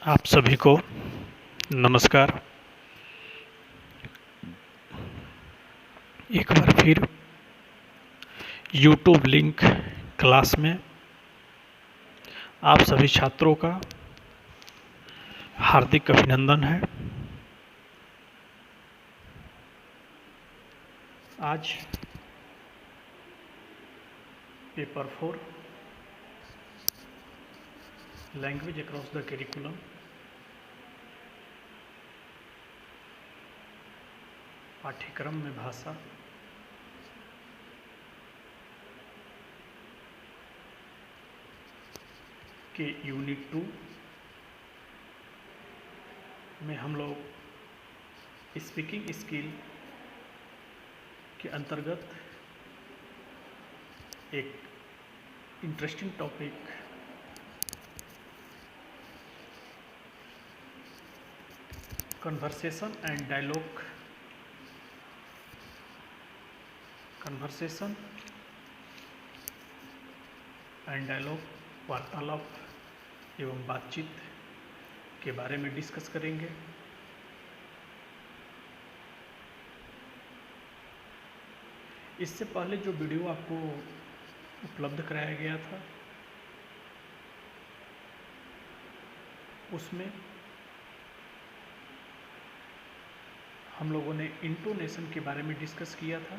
आप सभी को नमस्कार। एक बार फिर यूट्यूब लिंक क्लास में आप सभी छात्रों का हार्दिक अभिनंदन है। आज paper 4 language across the curriculum पाठ्यक्रम में भाषा के यूनिट 2 में हम लोग स्पीकिंग स्किल के अंतर्गत एक interesting topic conversation and dialogue वार्तालाप एवं बातचीत के बारे में डिस्कस करेंगे। इससे पहले जो वीडियो आपको उपलब्ध कराया गया था उसमें हम लोगों ने इंटोनेशन के बारे में डिस्कस किया था।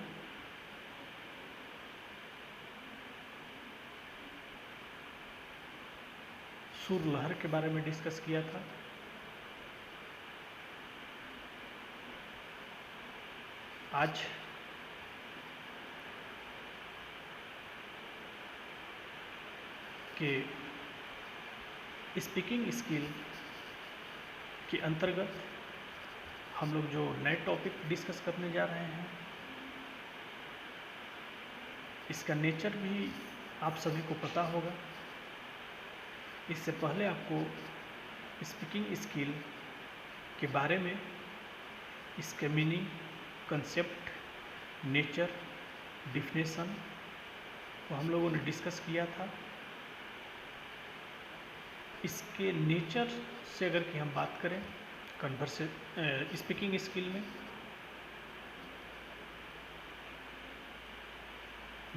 सुर लहर के बारे में डिस्कस किया था। आज के स्पीकिंग स्किल के अंतर्गत हम लोग जो नए टॉपिक डिस्कस करने जा रहे हैं, इसका नेचर भी आप सभी को पता होगा। इससे पहले आपको स्पीकिंग स्किल के बारे में, इसके मीनिंग, कंसेप्ट, नेचर, डिफिनेशन को हम लोगों ने डिस्कस किया था। इसके नेचर से अगर कि हम बात करें स्पीकिंग स्किल में,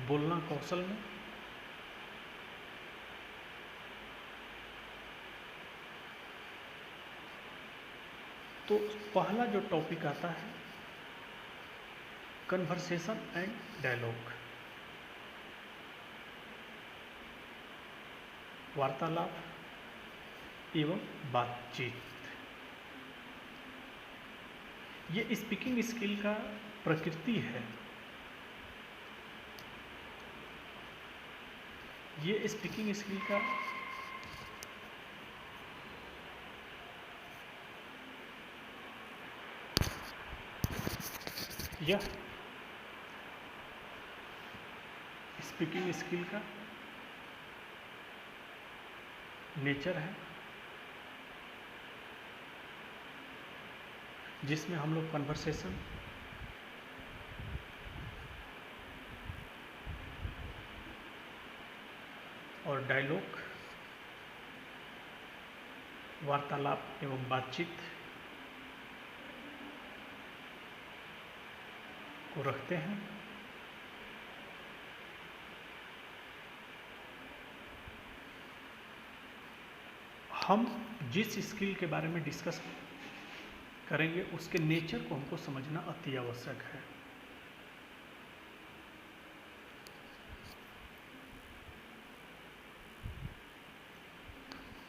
बोलना कौशल में, तो पहला जो टॉपिक आता है कन्वर्सेशन एंड डायलॉग, वार्तालाप एवं बातचीत। ये स्पीकिंग स्किल का प्रकृति है। ये स्पीकिंग स्किल का स्पीकिंग स्किल का नेचर है, जिसमें हम लोग कन्वर्सेशन, और डायलॉग, वार्तालाप एवं बातचीत को रखते हैं। हम जिस स्किल के बारे में डिस्कस करेंगे उसके नेचर को हमको समझना अति आवश्यक है।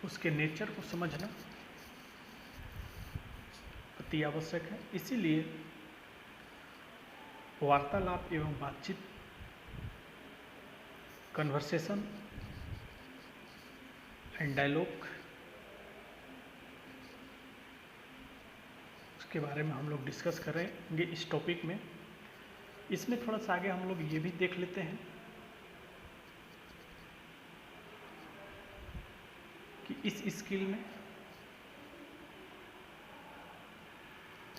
उसके नेचर को समझना अति आवश्यक है। इसीलिए वार्तालाप एवं बातचीत, कन्वर्सेशन एंड डायलॉग के बारे में हम लोग डिस्कस करेंगे इस टॉपिक में। इसमें थोड़ा सा आगे हम लोग ये भी देख लेते हैं कि इस स्किल में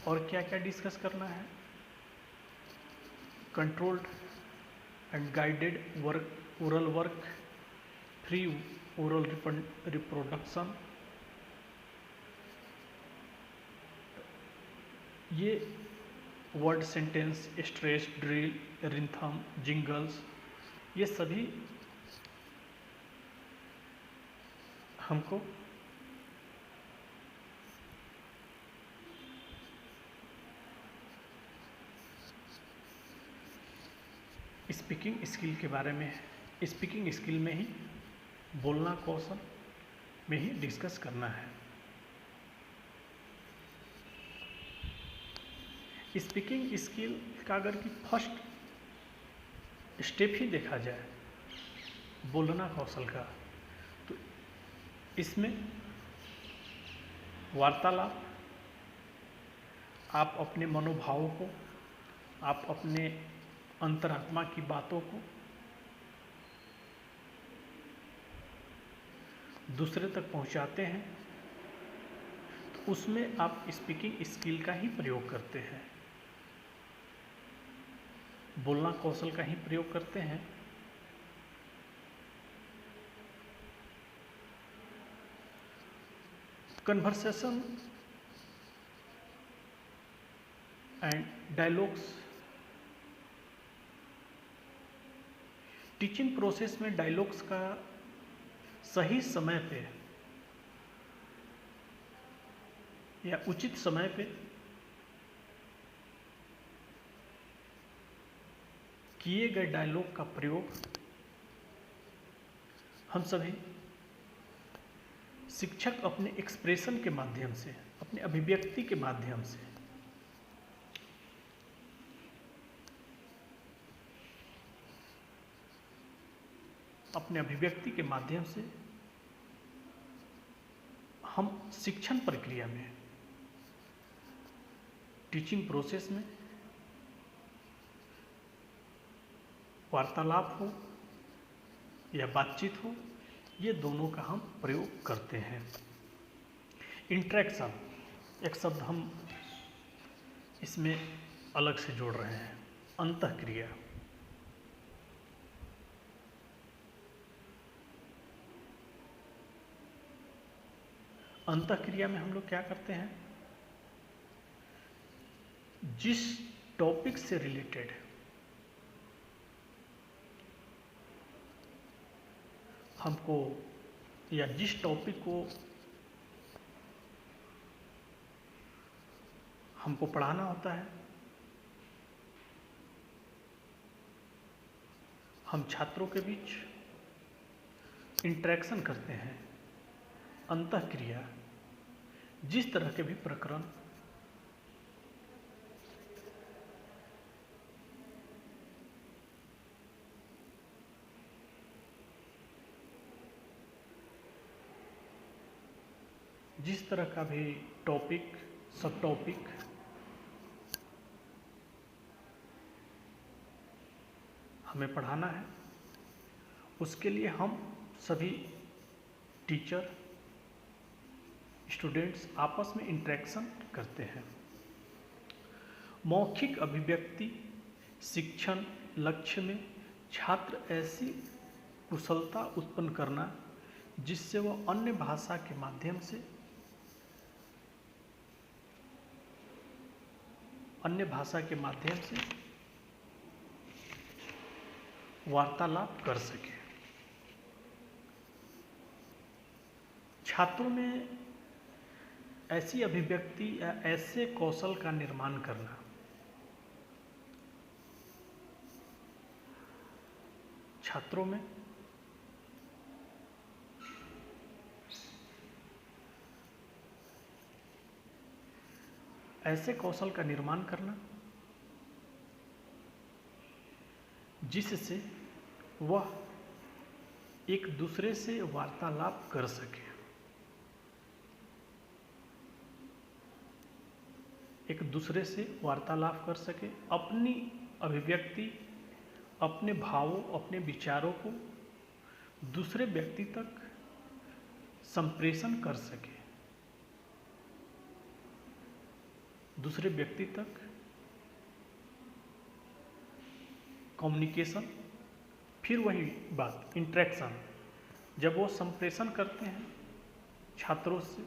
और क्या क्या डिस्कस करना है। Controlled and guided work, oral work, free oral reproduction, ये word sentence, stress, drill, rhythm, jingles, ये सभी हमको स्पीकिंग स्किल के बारे में, स्पीकिंग स्किल में ही, बोलना कौशल में ही डिस्कस करना है। स्पीकिंग स्किल का अगर कि फर्स्ट स्टेप ही देखा जाए बोलना कौशल का, तो इसमें वार्तालाप, आप अपने मनोभावों को, आप अपने अंतरात्मा की बातों को दूसरे तक पहुंचाते हैं, तो उसमें आप स्पीकिंग स्किल का ही प्रयोग करते हैं, बोलना कौशल का ही प्रयोग करते हैं। Conversation and dialogues, teaching process में डायलॉग्स का सही समय पे या उचित समय पे किए गए डायलॉग का प्रयोग हम सभी शिक्षक अपने एक्सप्रेशन के माध्यम से, अपने अभिव्यक्ति के माध्यम से हम शिक्षण प्रक्रिया में, टीचिंग प्रोसेस में वार्तालाप हो या बातचीत हो, ये दोनों का हम प्रयोग करते हैं। इंटरेक्शन एक शब्द हम इसमें अलग से जोड़ रहे हैं, अंतःक्रिया। अंतःक्रिया में हम लोग क्या करते हैं, जिस टॉपिक से रिलेटेड हमको या जिस टॉपिक को हमको पढ़ाना होता है, हम छात्रों के बीच इंटरेक्शन करते हैं। अंतःक्रिया जिस तरह के भी प्रकरण जिस तरह का भी टॉपिक, सब टॉपिक हमें पढ़ाना है, उसके लिए हम सभी टीचर, स्टूडेंट्स आपस में इंटरेक्शन करते हैं। मौखिक अभिव्यक्ति शिक्षण लक्ष्य में छात्र ऐसी कुशलता उत्पन्न करना जिससे वह अन्य भाषा के माध्यम से वार्तालाप कर सके। छात्रों में ऐसी अभिव्यक्ति या ऐसे कौशल का निर्माण करना छात्रों में ऐसे कौशल का निर्माण करना जिससे वह एक दूसरे से वार्तालाप कर सके, अपनी अभिव्यक्ति, अपने भावों, अपने विचारों को दूसरे व्यक्ति तक संप्रेषण कर सके, दूसरे व्यक्ति तक कम्युनिकेशन। फिर वही बात, इंटरेक्शन, जब वो संप्रेषण करते हैं छात्रों से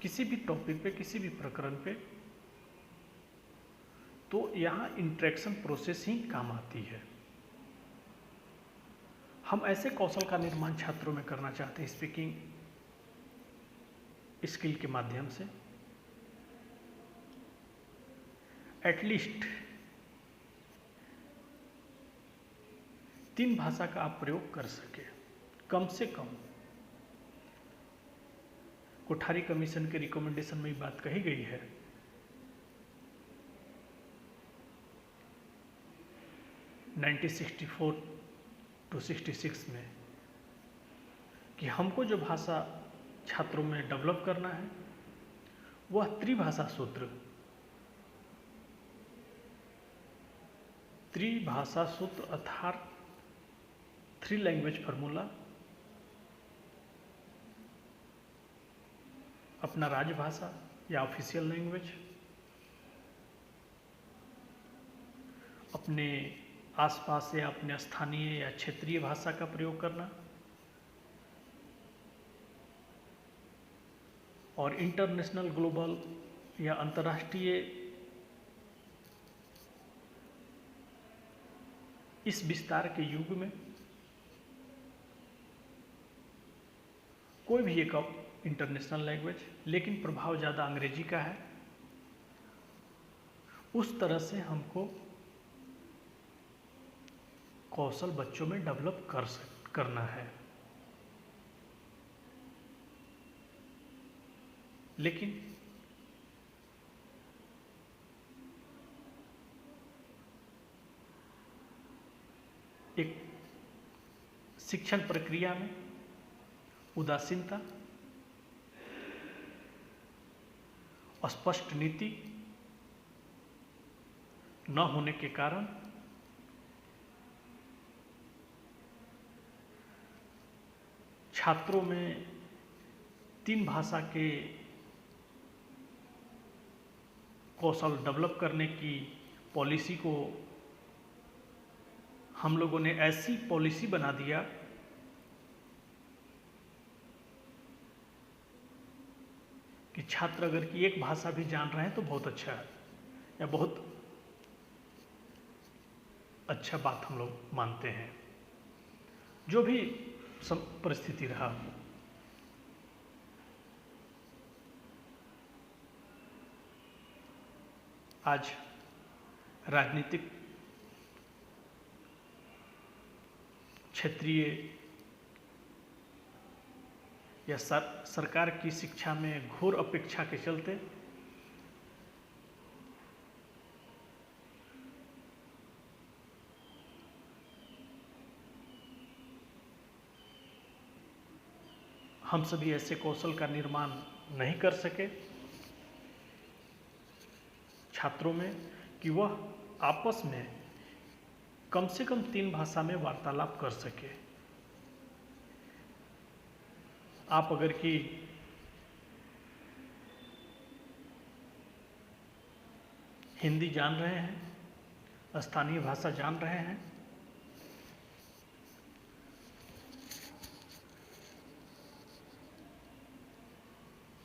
किसी भी टॉपिक पे, किसी भी प्रकरण पे, तो यहाँ इंटरेक्शन प्रोसेस ही काम आती है। हम ऐसे कौशल का निर्माण छात्रों में करना चाहते हैं स्पीकिंग स्किल के माध्यम से, एटलीस्ट 3 भाषा का आप प्रयोग कर सके, कम से कम। कोठारी कमीशन के रिकमेंडेशन में ये बात कही गई है 1964 to 66 में कि हमको जो भाषा छात्रों में डेवलप करना है वह त्रिभाषा सूत्र, अर्थात 3 लैंग्वेज फार्मूला, अपना राजभाषा या ऑफिशियल लैंग्वेज, अपने आसपास या अपने स्थानीय या क्षेत्रीय भाषा का प्रयोग करना, और इंटरनेशनल ग्लोबल या अंतर्राष्ट्रीय इस विस्तार के युग में कोई भी एक इंटरनेशनल लैंग्वेज, लेकिन प्रभाव ज़्यादा अंग्रेजी का है, उस तरह से हमको कौशल बच्चों में डेवलप करना है। लेकिन एक शिक्षण प्रक्रिया में उदासीनता, स्पष्ट नीति न होने के कारण छात्रों में 3 भाषा के कौशल डेवलप करने की पॉलिसी को हम लोगों ने ऐसी पॉलिसी बना दिया कि छात्र अगर कि एक भाषा भी जान रहे हैं तो बहुत अच्छा है, या बहुत अच्छा बात हम लोग मानते हैं, जो भी परिस्थिति रहा। आज राजनीतिक, क्षेत्रीय या सरकार की शिक्षा में घोर अपेक्षा के चलते हम सभी ऐसे कौशल का निर्माण नहीं कर सके छात्रों में कि वह आपस में कम से कम 3 भाषा में वार्तालाप कर सके। आप अगर कि हिंदी जान रहे हैं, स्थानीय भाषा जान रहे हैं,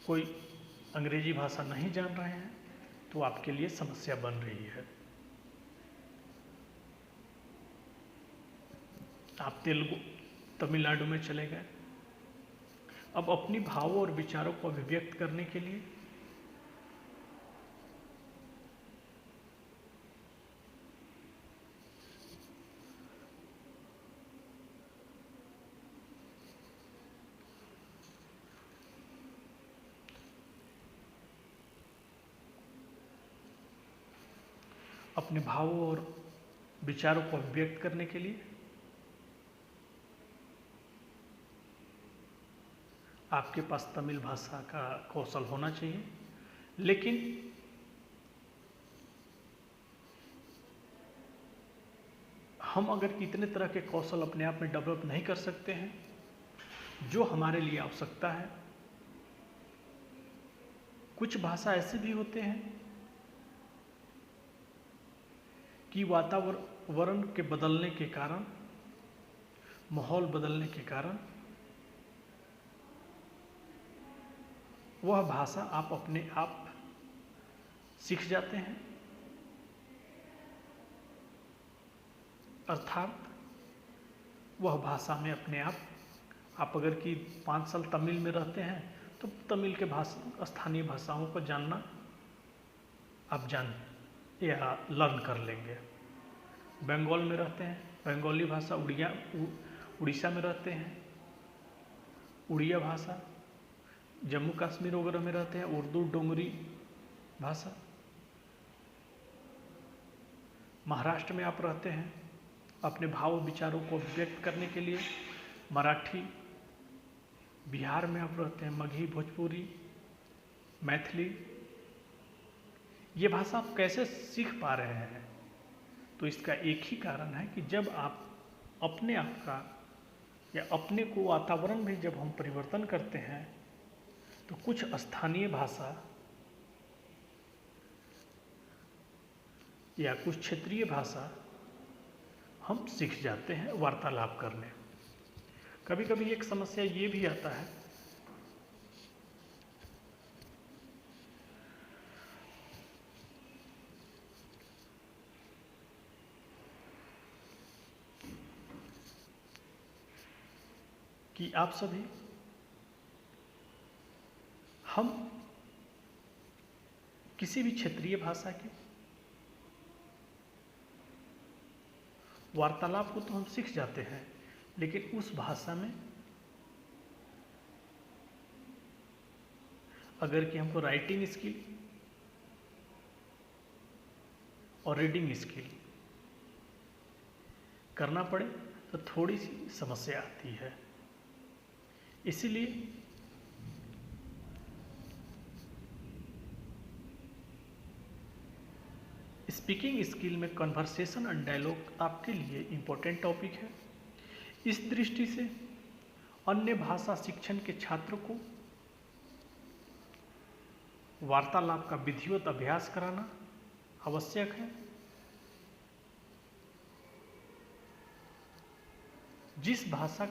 कोई अंग्रेजी भाषा नहीं जान रहे हैं, तो आपके लिए समस्या बन रही है। आप तेलुगु, तमिलनाडु में चले गए, अब अपनी भावों और विचारों को अभिव्यक्त करने के लिए अपने भावों और विचारों को अभिव्यक्त करने के लिए आपके पास तमिल भाषा का कौशल होना चाहिए। लेकिन हम अगर इतने तरह के कौशल अपने आप में डेवलप नहीं कर सकते हैं जो हमारे लिए आवश्यकता है, कुछ भाषा ऐसे भी होते हैं कि वातावरण के बदलने के कारण, माहौल बदलने के कारण वह भाषा आप अपने आप सीख जाते हैं अर्थात वह भाषा में अपने आप अगर कि 5 साल तमिल में रहते हैं तो तमिल के स्थानीय भाषाओं को जानना आप या लर्न कर लेंगे। बंगाल में रहते हैं, बंगाली भाषा, उड़ीसा में रहते हैं, उड़िया भाषा, जम्मू कश्मीर वगैरह में रहते हैं, उर्दू डोगरी भाषा। महाराष्ट्र में आप रहते हैं, अपने भाव विचारों को व्यक्त करने के लिए मराठी। बिहार में आप रहते हैं, मगही, भोजपुरी, मैथिली। ये भाषा आप कैसे सीख पा रहे हैं? तो इसका एक ही कारण है कि जब आप अपने आप का या अपने को वातावरण में जब हम परिवर्तन करते हैं तो कुछ स्थानीय भाषा या कुछ क्षेत्रीय भाषा हम सीख जाते हैं वार्तालाप करने। कभी कभी एक समस्या ये भी आता है कि आप सभी हम किसी भी क्षेत्रीय भाषा के वार्तालाप को तो हम सीख जाते हैं, लेकिन उस भाषा में अगर कि हमको राइटिंग स्किल और रीडिंग स्किल करना पड़े तो थोड़ी सी समस्या आती है। इसीलिए स्पीकिंग स्किल में कन्वर्सेशन एंड डायलॉग आपके लिए इम्पोर्टेंट टॉपिक है। इस दृष्टि से अन्य भाषा शिक्षण के छात्रों को वार्तालाप का विधिवत अभ्यास कराना आवश्यक है। जिस भाषा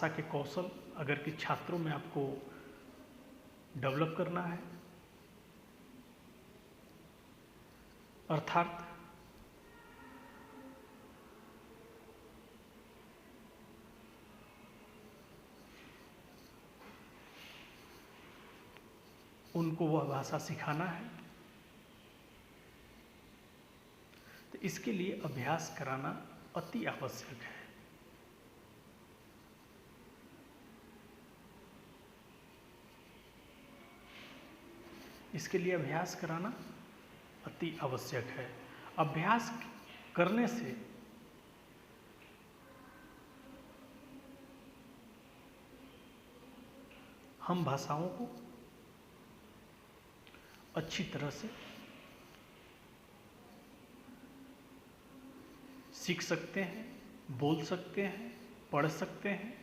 के कौशल अगर कि छात्रों में आपको डेवलप करना है, अर्थात उनको वह भाषा सिखाना है, तो इसके लिए अभ्यास कराना अति आवश्यक है। इसके लिए अभ्यास कराना अति आवश्यक है। अभ्यास करने से हम भाषाओं को अच्छी तरह से सीख सकते हैं, बोल सकते हैं, पढ़ सकते हैं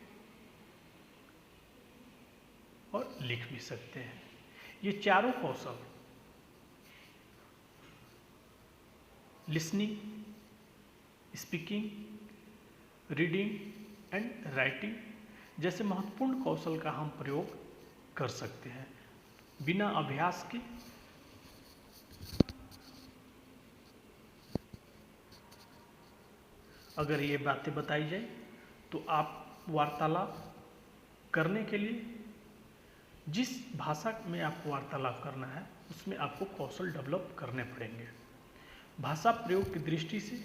और लिख भी सकते हैं। ये चारों कौशल listening, speaking, reading and writing जैसे महत्वपूर्ण कौशल का हम प्रयोग कर सकते हैं। बिना अभ्यास के अगर ये बातें बताई जाए तो आप वार्तालाप करने के लिए जिस भाषा में आपको वार्तालाप करना है उसमें आपको कौशल डेवलप करने पड़ेंगे। भाषा प्रयोग की दृष्टि से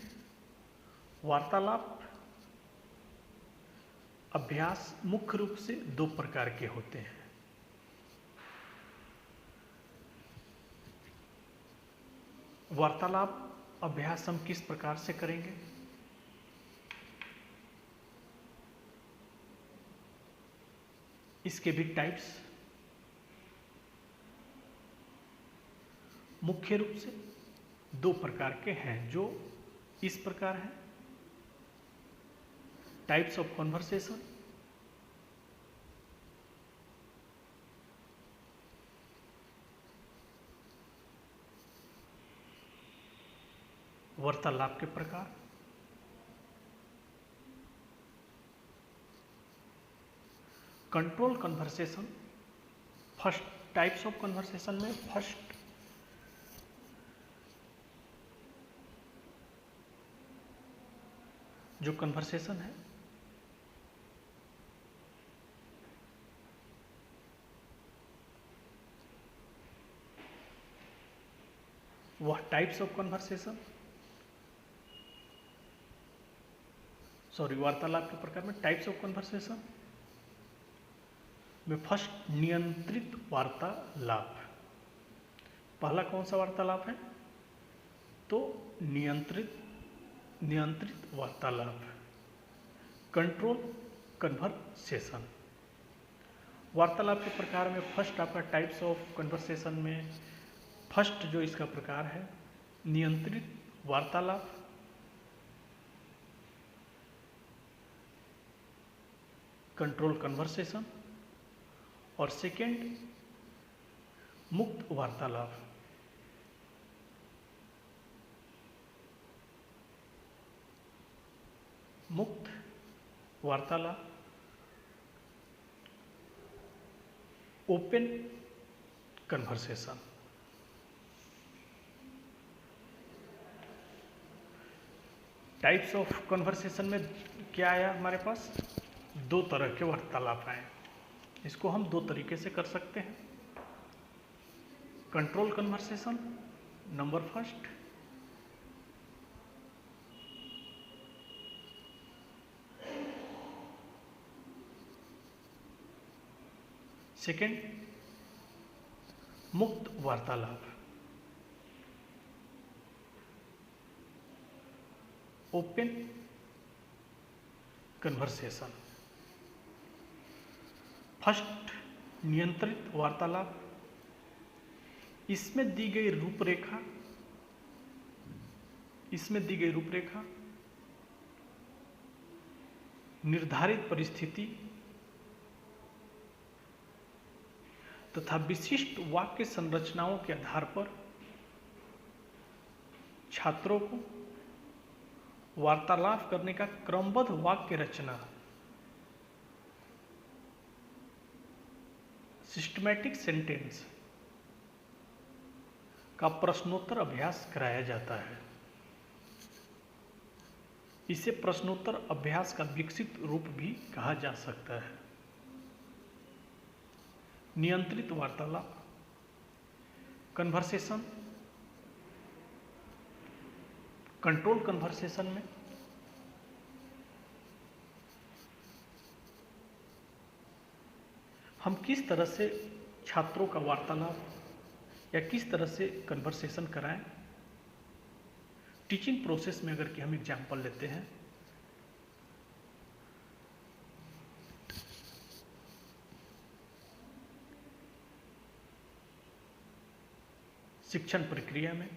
वार्तालाप अभ्यास मुख्य रूप से 2 प्रकार के होते हैं। वार्तालाप अभ्यास हम किस प्रकार से करेंगे? इसके भी टाइप्स मुख्य रूप से 2 प्रकार के हैं, जो इस प्रकार हैं। टाइप्स ऑफ कन्वर्सेशन, वार्तालाप के प्रकार, control conversation. First types of conversation में फर्स्ट जो कन्वर्सेशन है वह टाइप्स ऑफ कन्वर्सेशन, वार्तालाप के प्रकार में टाइप्स ऑफ कन्वर्सेशन में फर्स्ट नियंत्रित वार्तालाप। पहला कौन सा वार्तालाप है? तो नियंत्रित वार्तालाप, कंट्रोल कन्वर्सेशन। वार्तालाप के प्रकार में फर्स्ट आपका टाइप्स ऑफ कन्वर्सेशन में फर्स्ट जो इसका प्रकार है नियंत्रित वार्तालाप, कंट्रोल कन्वर्सेशन, और सेकेंड मुक्त वार्तालाप। मुक्त वार्तालाप, open conversation. Types of conversation में क्या आया हमारे पास? दो तरह के वार्तालाप आए। इसको हम दो तरीके से कर सकते हैं। Control conversation number first, second मुक्त वार्तालाप, ओपन कन्वर्सेशन। फर्स्ट नियंत्रित वार्तालाप, इसमें दी गई रूपरेखा निर्धारित परिस्थिति तथा विशिष्ट वाक्य संरचनाओं के आधार पर छात्रों को वार्तालाप करने का क्रमबद्ध वाक्य रचना, सिस्टमैटिक सेंटेंस का प्रश्नोत्तर अभ्यास कराया जाता है। इसे प्रश्नोत्तर अभ्यास का विकसित रूप भी कहा जा सकता है। नियंत्रित वार्तालाप, कन्वर्सेशन, कंट्रोल कन्वर्सेशन में हम किस तरह से छात्रों का वार्तालाप या किस तरह से कन्वर्सेशन कराएं। टीचिंग प्रोसेस में अगर कि हम एग्जाम्पल लेते हैं, शिक्षण प्रक्रिया में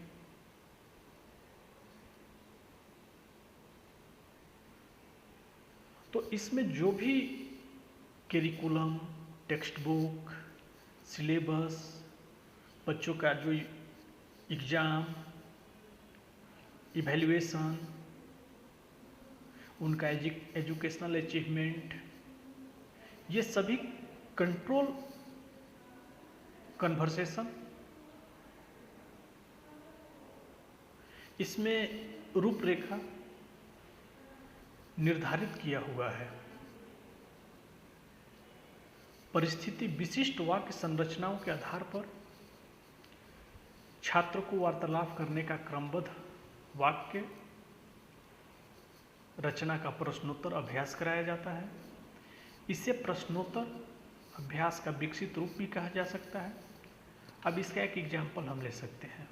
तो इसमें जो भी करिकुलम, टेक्स्ट बुक, सिलेबस, बच्चों का जो एग्ज़ाम, इवैल्यूएशन, उनका एजुकेशनल अचीवमेंट, ये सभी कंट्रोल कन्वर्सेशन, इसमें रूपरेखा निर्धारित किया हुआ है। परिस्थिति विशिष्ट वाक्य संरचनाओं के आधार पर छात्र को वार्तालाप करने का क्रमबद्ध वाक्य रचना का प्रश्नोत्तर अभ्यास कराया जाता है। इसे प्रश्नोत्तर अभ्यास का विकसित रूप भी कहा जा सकता है। अब इसका एक एग्जाम्पल हम ले सकते हैं।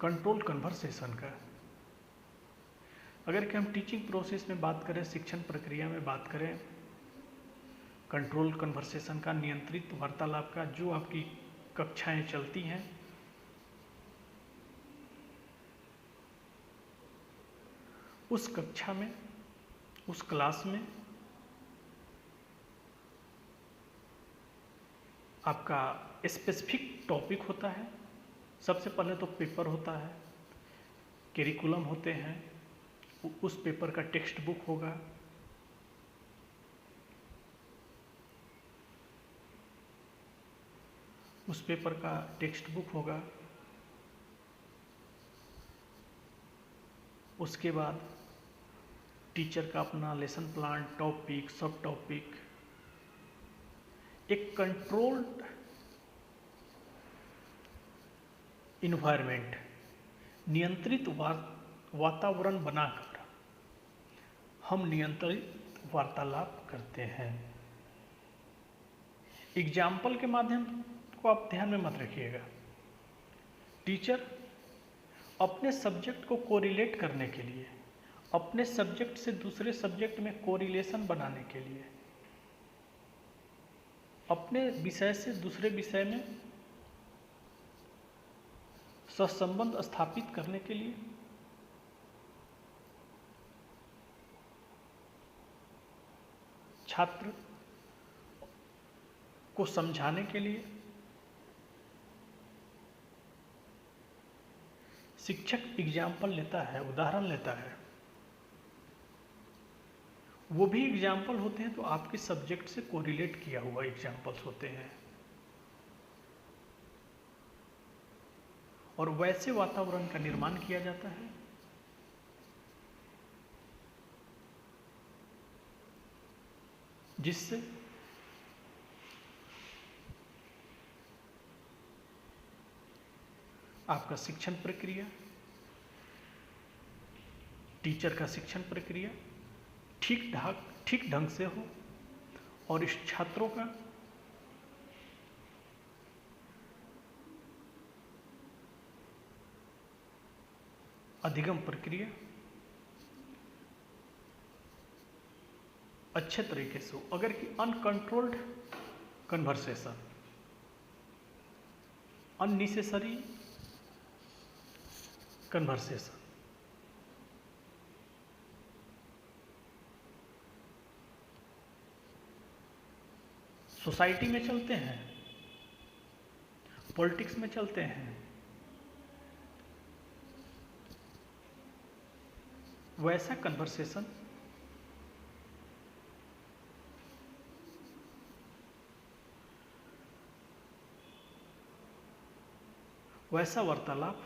कंट्रोल कन्वर्सेशन का, अगर कि हम टीचिंग प्रोसेस में बात करें, शिक्षण प्रक्रिया में बात करें, कंट्रोल कन्वर्सेशन का, नियंत्रित वार्तालाप का, जो आपकी कक्षाएं चलती हैं, उस कक्षा में, उस क्लास में आपका स्पेसिफिक टॉपिक होता है। सबसे पहले तो पेपर होता है, करिकुलम होते हैं, उस पेपर का टेक्स्ट बुक होगा, उसके बाद टीचर का अपना लेसन प्लान, टॉपिक, सब टॉपिक, एक कंट्रोल्ड इन्वायरमेंट, नियंत्रित वातावरण बनाकर हम नियंत्रित वार्तालाप करते हैं। एग्जाम्पल के माध्यम को आप ध्यान में मत रखिएगा। टीचर अपने सब्जेक्ट को कोरिलेट करने के लिए, अपने सब्जेक्ट से दूसरे सब्जेक्ट में कोरिलेशन बनाने के लिए, अपने विषय से दूसरे विषय में सहसंबंध स्थापित करने के लिए छात्र को समझाने के लिए शिक्षक एग्जाम्पल लेता है, उदाहरण लेता है। वो भी एग्जाम्पल होते हैं तो आपके सब्जेक्ट से कोरिलेट किया हुआ एग्जाम्पल्स होते हैं, और वैसे वातावरण का निर्माण किया जाता है जिससे आपका शिक्षण प्रक्रिया, टीचर का शिक्षण प्रक्रिया ठीक ढंग से हो और इस छात्रों का अधिगम प्रक्रिया अच्छे तरीके से हो। अगर कि uncontrolled conversation, unnecessary conversation, society में चलते हैं, पॉलिटिक्स में चलते हैं, वैसा कन्वर्सेशन वैसा वार्तालाप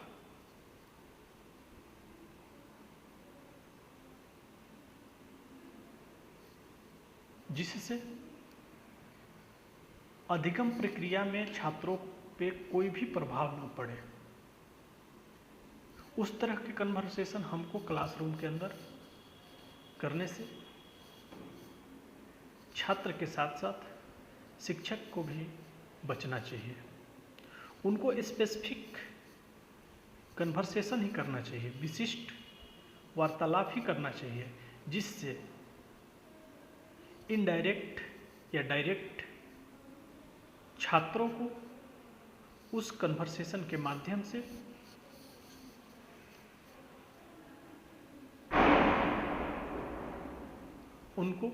जिससे अधिगम प्रक्रिया में छात्रों पे कोई भी प्रभाव न पड़े, उस तरह के कन्वर्सेशन हमको क्लासरूम के अंदर करने से छात्र के साथ साथ शिक्षक को भी बचना चाहिए। उनको स्पेसिफिक कन्वर्सेशन ही करना चाहिए, विशिष्ट वार्तालाप ही करना चाहिए, जिससे इनडायरेक्ट या डायरेक्ट छात्रों को उस कन्वर्सेशन के माध्यम से उनको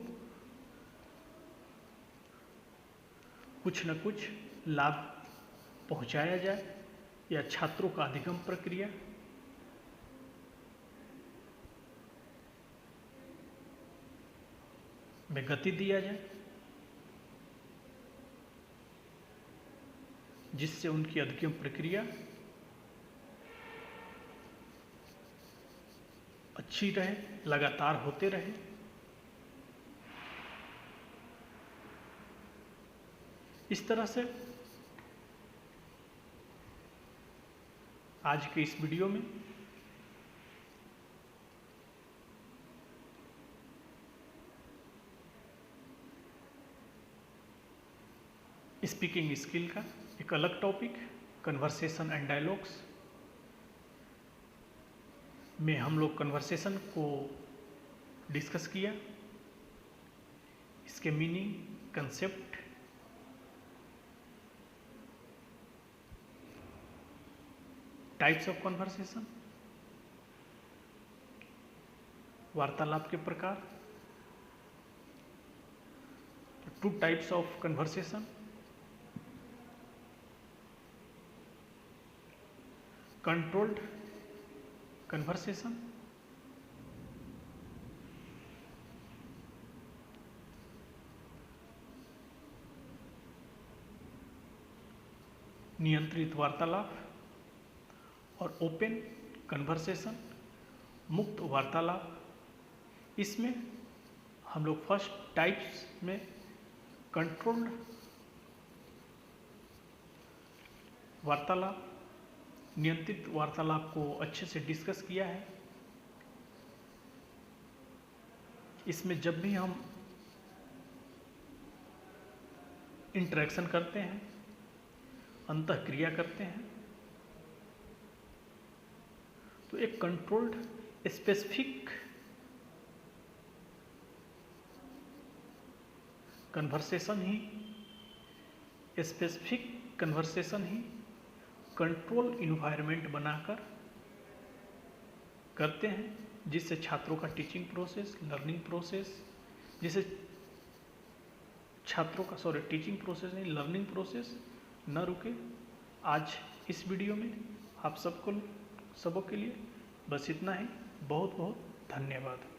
कुछ न कुछ लाभ पहुंचाया जाए या छात्रों का अधिगम प्रक्रिया में गति दिया जाए, जिससे उनकी अधिगम प्रक्रिया अच्छी रहे, लगातार होते रहे। इस तरह से आज के इस वीडियो में स्पीकिंग स्किल का एक अलग टॉपिक कन्वर्सेशन एंड डायलॉग्स में हम लोग कन्वर्सेशन को डिस्कस किया, इसके meaning, concept, types of conversation, वार्तालाप के प्रकार, 2 types of conversation, controlled conversation, नियंत्रित वार्तालाप और ओपन कन्वर्सेशन मुक्त वार्तालाप। इसमें हम लोग फर्स्ट टाइप्स में कंट्रोल्ड वार्तालाप, नियंत्रित वार्तालाप को अच्छे से डिस्कस किया है। इसमें जब भी हम इंटरेक्शन करते हैं, अंतःक्रिया करते हैं, तो एक कंट्रोल्ड स्पेसिफिक कन्वर्सेशन ही कंट्रोल इन्वायरमेंट बनाकर करते हैं, जिससे छात्रों का टीचिंग प्रोसेस, लर्निंग प्रोसेस, जिससे टीचिंग प्रोसेस नहीं, लर्निंग प्रोसेस न रुके। आज इस वीडियो में आप सबों के लिए बस इतना ही। बहुत बहुत धन्यवाद।